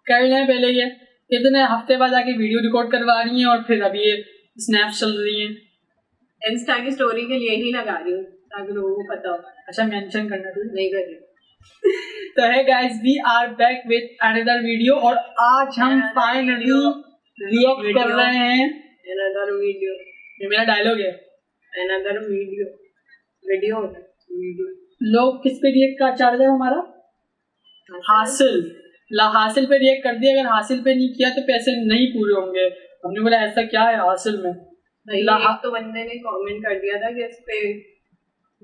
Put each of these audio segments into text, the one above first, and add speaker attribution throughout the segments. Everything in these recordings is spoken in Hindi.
Speaker 1: कर लें पहले ये इतने हफ्ते बाद आके वीडियो रिकॉर्ड करवा रही हैं और फिर अभी ये स्नैप चल रही हैं।
Speaker 2: इंस्टा की स्टोरी के लिए ही लगा रही हूँ ताकि लोगों को पता हो।
Speaker 1: अच्छा मेंशन करना तो
Speaker 2: नहीं कर रही।
Speaker 1: तो है guys, we are back with another video और आज हम फाइनली रिएक्ट कर रहे हैं।
Speaker 2: अनदर वीडियो,
Speaker 1: ये मेरा डायलॉग है।
Speaker 2: अनदर वीडियो, वीडियो
Speaker 1: लोग किस पे रिएक्ट का चार्ज है हमारा? हासिल पे रिएक्ट कर दिया। अगर हासिल पे नहीं किया तो पैसे नहीं पूरे होंगे। हमने बोला ऐसा क्या है हासिल में।
Speaker 2: एक तो बंदे ने कमेंट कर दिया था कि इस पे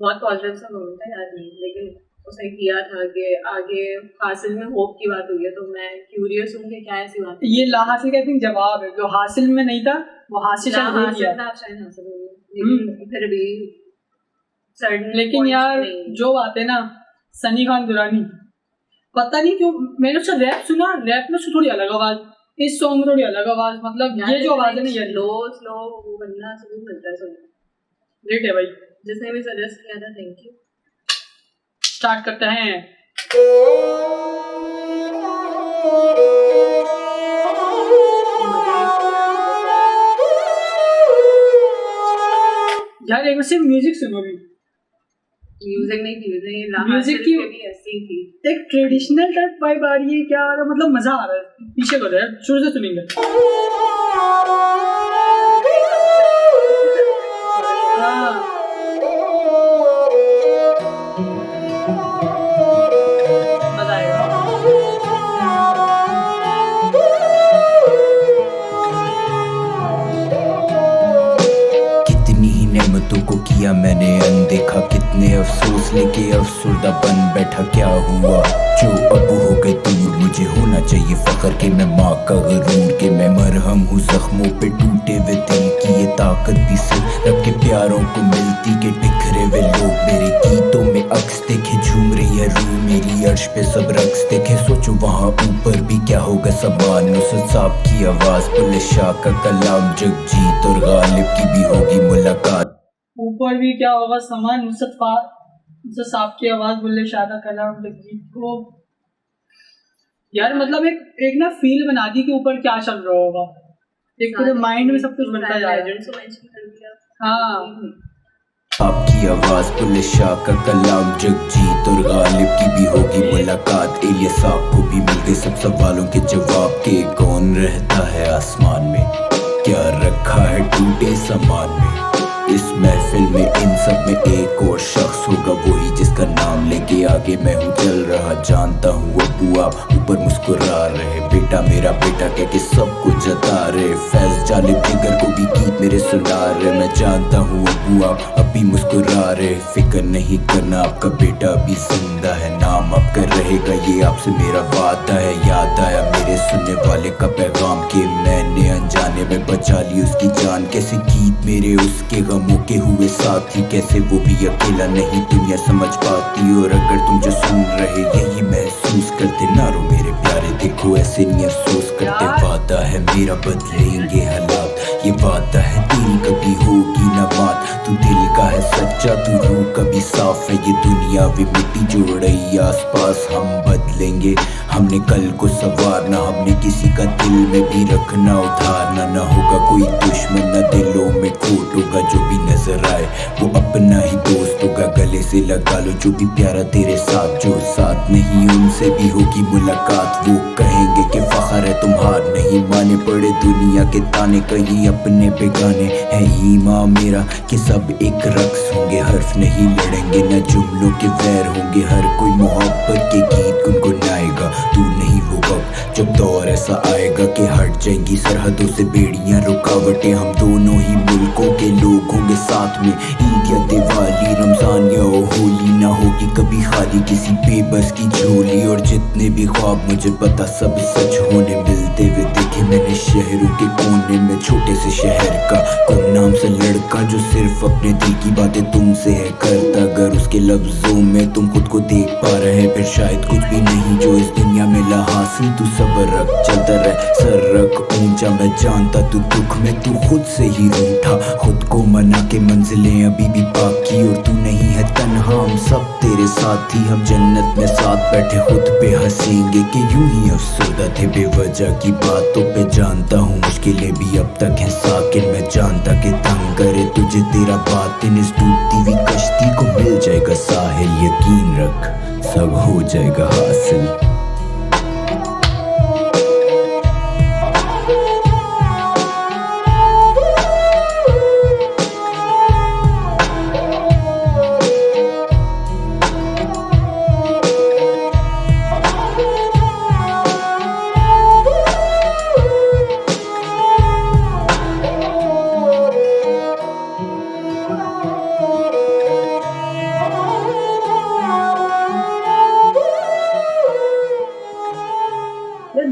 Speaker 2: बहुत पॉजिटिव सा कमेंट था, याद नहीं, लेकिन उसने किया था कि आगे हासिल में होप की बात हुई है। तो मैं क्यूरियस हूँ कि क्या ऐसी बात है।
Speaker 1: ये ला हासिल का एक जवाब है, जो हासिल में नहीं था वो हासिल शायद हो गया।
Speaker 2: फिर भी
Speaker 1: लेकिन यार जो बात है ना, सनी खान दुरानी पता नहीं क्यों मैंने उसका रैप सुना, रैप में उसकी थोड़ी अलग आवाज, इस सॉन्ग में थोड़ी अलग आवाज, मतलब ये जो आवाज है ना, ये
Speaker 2: स्लो वो बंदा सुकून मिलता है सुनने।
Speaker 1: ग्रेट है भाई,
Speaker 2: जिसने भी सजेस्ट किया था, थैंक यू।
Speaker 1: स्टार्ट करते हैं। यार एक सिर्फ म्यूजिक सुनो भी।
Speaker 2: म्यूजिक नहीं थी,
Speaker 1: म्यूजिक की
Speaker 2: भी ऐसी थी, एक
Speaker 1: ट्रेडिशनल टाइप वाइब आ रही है। क्या मतलब मजा आ रहा है। पीछे करो यार, शुरू से सुनेंगे।
Speaker 3: नेमतों को किया मैंने अनदेखा, कितने अफसोस लेके अफसुर्दा बन बैठा। क्या हुआ जो अब हो गए दूर, मुझे होना चाहिए फख्र के मैं माँ का गरूर के मैं मरहम हूँ जख्मों पे टूटे हुए दिल की। ये ताकत भी सिर्फ रब के प्यारों को मिलती के बिखरे हुए लोग मेरे गीतों में अक्स देखे, झूम रही है रूह मेरी अर्श पे सब रक्स देखे। सोचो वहाँ ऊपर भी क्या होगा समान, नुसरत साहब की आवाज, बुल्ले शाह का कलाम, जगजीत और गालिब की भी होगी मुलाकात।
Speaker 1: ऊपर भी क्या होगा समान, नुसरत साहब की आवाज, बुल्ले शाह का कलाम, जगजीत को। यार मतलब एक ना फील बना दी कि ऊपर क्या चल रहा होगा। एक पूरे माइंड में सब कुछ बनता जा रहा है। हाँ,
Speaker 3: आपकी आवाज, बुल्ले शाह का कलाम, जगजीत और गालिब की भी होगी मुलाकात। इलियास साहब को भी मिल गए सब सवालों के जवाब के। कौन रहता है आसमान में, क्या रखा है टूटे सामान में। इस महफिल में इन सब में एक और शख्स होगा, वही जिसका नाम लेके आगे मैं हूँ चल रहा। जानता हूँ अबू आप ऊपर मुस्कुरा रहे, बेटा मेरा बेटा कह के सबको जता रहे। फैज जालिब जिगर को भी गीत मेरे सुना रहे। मैं जानता हूँ अबू आप अभी मुस्कुरा रहे। फिक्र नहीं करना, आपका बेटा अभी जिंदा है, नाम आपका रहेगा, ये आपसे मेरा वादा है। याद आया मेरे सुनने वाले का पैगाम के मैंने अनजाने में बचा ली उसकी जान। कैसे गीत मेरे उसके गमों के हुए साथी, कैसे वो भी अकेला नहीं दुनिया समझ पाती। और अगर तुम जो सुन रहे यही महसूस करते, ना रो मेरे प्यारे, देखो ऐसे नहीं अफसोस करते। वादा है मेरा बदलेंगे हालात, ये वादा है तेरी कभी होगी ना बात। तू दिल का है सच्चा, तू रूह कभी साफ है। ये दुनिया भी मिट्टी जोड़ रही आसपास, हम बदलेंगे। हमने कल को संवारना, हमने किसी का दिल में भी रखना उधारना। ना होगा कोई दुश्मन, ना दिलों में खोट होगा। जो भी नजर आए वो अपना ही दोस्त होगा, गले से लगा लो जो भी प्यारा तेरे साथ। जो साथ नहीं उनसे भी होगी मुलाकात, वो कहेंगे कि फख्र है तुम हार नहीं माने। पड़े दुनिया के ताने कहीं अपने बेगाने है ईमान मेरा कि सब एक रक्स होंगे। हर्फ नहीं लड़ेंगे, न जुमलों के वैर होंगे। हर कोई मोहब्बत के गीत गुनगुनाएगा, तू नहीं वो वक्त जब दौर ऐसा आएगा कि हट जाएंगी सरहदों से बेड़ियां रुकावटें। हम दोनों ही मुल्कों के लोग होंगे साथ में, ईद या दिवाली, रमजान या होली। ना होगी कभी खाली किसी बेबस की झोली। और जितने भी ख्वाब मुझे पता सब सच होने मिलते हुए देखे मैंने शहरों के कोने में। छोटे से शहर का गुमनाम सा लड़का जो सिर्फ अपने दिल की बातें तुमसे है करता। अगर उसके लफ्जों में तुम खुद को देख पा रहे, फिर शायद कुछ भी नहीं जो इस दुनिया में ला हासिल। तू सब्र रख, चलता रह, सर रख तक ऊंचा। मैं जानता तू दुख में तू खुद से ही रूठा, खुद को मना के मंजिलें अभी भी बाकी, और तू नहीं है तन्हा, हम सब तेरे साथी। हम जन्नत में साथ बैठे खुद पे हंसेंगे कि यूं ही अफसरदा थे बेवजह की बातों पे। जानता हूँ मुश्किलें भी अब तक हैं साकिन, मैं जानता कि तंग करे तुझे तेरा बातिन। इस डूबती हुई कश्ती को मिल जाएगा साहिल, यकीन रख सब हो जाएगा हासिल।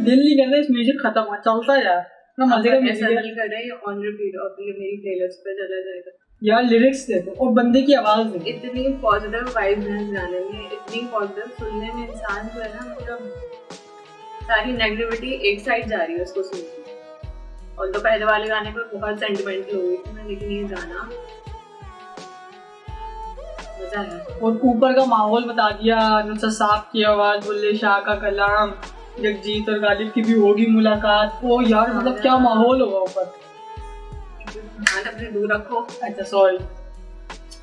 Speaker 1: दिल नहीं कर रहा इस म्यूजिक खत्म हो, चलता यार ना मजे का
Speaker 2: ऐसा
Speaker 1: म्यूजिक
Speaker 2: नहीं कर रहे ऑन रिपीट और ये मेरी प्लेलिस्ट पे चला जाएगा
Speaker 1: यार। लिरिक्स देखो और बंदे की आवाज देखो,
Speaker 2: इतनी पॉजिटिव वाइब्स हैं इस गाने में, इतनी पॉजिटिव, सुनने में इंसान जो है ना मतलब सारी नेगेटिविटी एक साइड जा रही है उसको सुन के। और तो पहले वाले गाने पर बहुत सेंटिमेंटल हो गई थी मैं, लेकिन ये गाना मजा आया।
Speaker 1: और ऊपर का माहौल बता दिया, नुसरत साहब की आवाज, बुल्ले शाह का कलाम, जगजीत और गालिब की भी होगी मुलाकात। ओ यार मतलब क्या माहौल होगा ऊपर।
Speaker 2: ध्यान अपने दूर रखो।
Speaker 1: अच्छा सॉरी,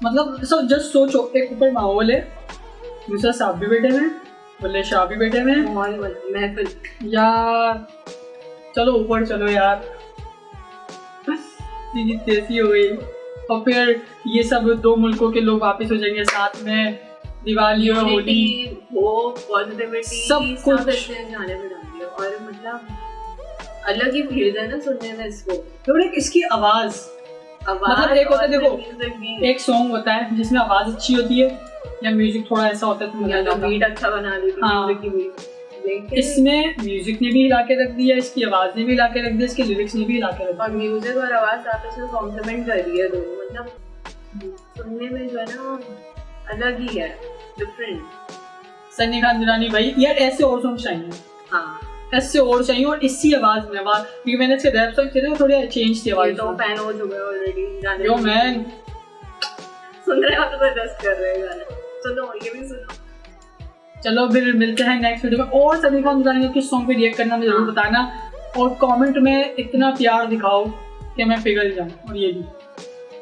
Speaker 1: मतलब सर जस्ट सोचो, एक ऊपर माहौल है, नुसरत साहब भी बैठे हैं, बुल्ले शाह भी बैठे हैं,
Speaker 2: माहौल महफिल
Speaker 1: यार चलो ऊपर चलो यार। चीज़ तेजी हो गई और फिर ये सब दो मुल्कों के लोग वापस हो जाएंगे साथ में, दिवाली और होली,
Speaker 2: वो पॉजिटिविटी
Speaker 1: सब कुछ
Speaker 2: इसने गाने में डाल दिया। और मतलब अलग ही फील है ना सुनने में इसको।
Speaker 1: तो एक इसकी आवाज मतलब एक होता है देखो, एक सॉन्ग होता है जिसमें आवाज अच्छी होती है या म्यूजिक थोड़ा ऐसा होता है
Speaker 2: तो बीट अच्छा बना देती है म्यूजिक की बीट, लेकिन
Speaker 1: इसमें म्यूजिक ने भी हिला के रख दिया, इसकी आवाज ने भी हिला के रख दिया, इसके लिरिक्स ने भी हिला के रख दिया।
Speaker 2: और म्यूजिक और आवाज आपस में कॉम्प्लीमेंट कर रही है दोनों, मतलब सुनने में जो है ना अलग ही है, डिफरेंट।
Speaker 1: सन्नी खान दुरानी भाई यार ऐसे और सॉन्ग चाहिए,
Speaker 2: हाँ
Speaker 1: ऐसे और चाहिए, और इसी आवाज में आवाज, क्योंकि मैंने इसके रैप सॉन्ग थे थोड़ी चेंज थी आवाज।
Speaker 2: तो फैन हो चुके हैं ऑलरेडी गाने।
Speaker 1: यो मैन
Speaker 2: सुन रहे हो तो जस्ट कर रहे हैं गाने, सुनो ये भी सुनो।
Speaker 1: चलो फिर मिलते हैं नेक्स्ट वीडियो में, और सभी को बताएंगे किस सॉन्ग पे रिएक्ट करना जरूर बताना, और कमेंट में इतना प्यार दिखाओ कि मैं पिघल जाऊं। और ये भी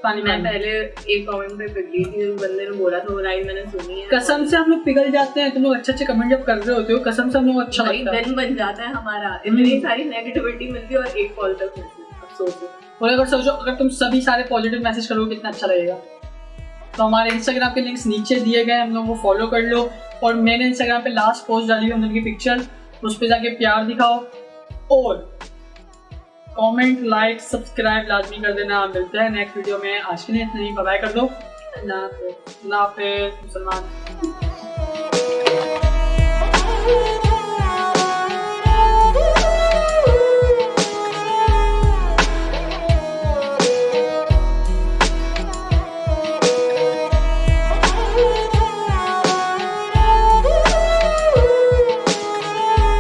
Speaker 2: मैं पहले एक कमेंट पे पिघली थी, उस बंदे ने बोला था वो लाइन मैंने सुनी है।
Speaker 1: कसम से हम लोग पिघल जाते हैं, तुम लोग अच्छे कमेंट जब कर रहे होते हो, कसम से हम लोग अच्छा लगता है,
Speaker 2: दिन बन जाता है हमारा, इतनी सारी नेगेटिविटी मिलती है और एक कॉल तक मिलती है। अब सोचो,
Speaker 1: और अगर सोचो अगर तुम सभी सारे पॉजिटिव मैसेज करोगे कितना अच्छा लगेगा। तो हमारे इंस्टाग्राम के लिंक्स नीचे दिए गए, हम लोग को फॉलो कर लो, और मैंने इंस्टाग्राम पे लास्ट पोस्ट डाली हुई उनकी पिक्चर, उस पर जाके प्यार दिखाओ, और कमेंट लाइक सब्सक्राइब लाजमी कर देना। मिलते हैं नेक्स्ट वीडियो में, आज के लिए इतना ही, बाय कर दो, अल्लाह हाफिज़ मुसलमान।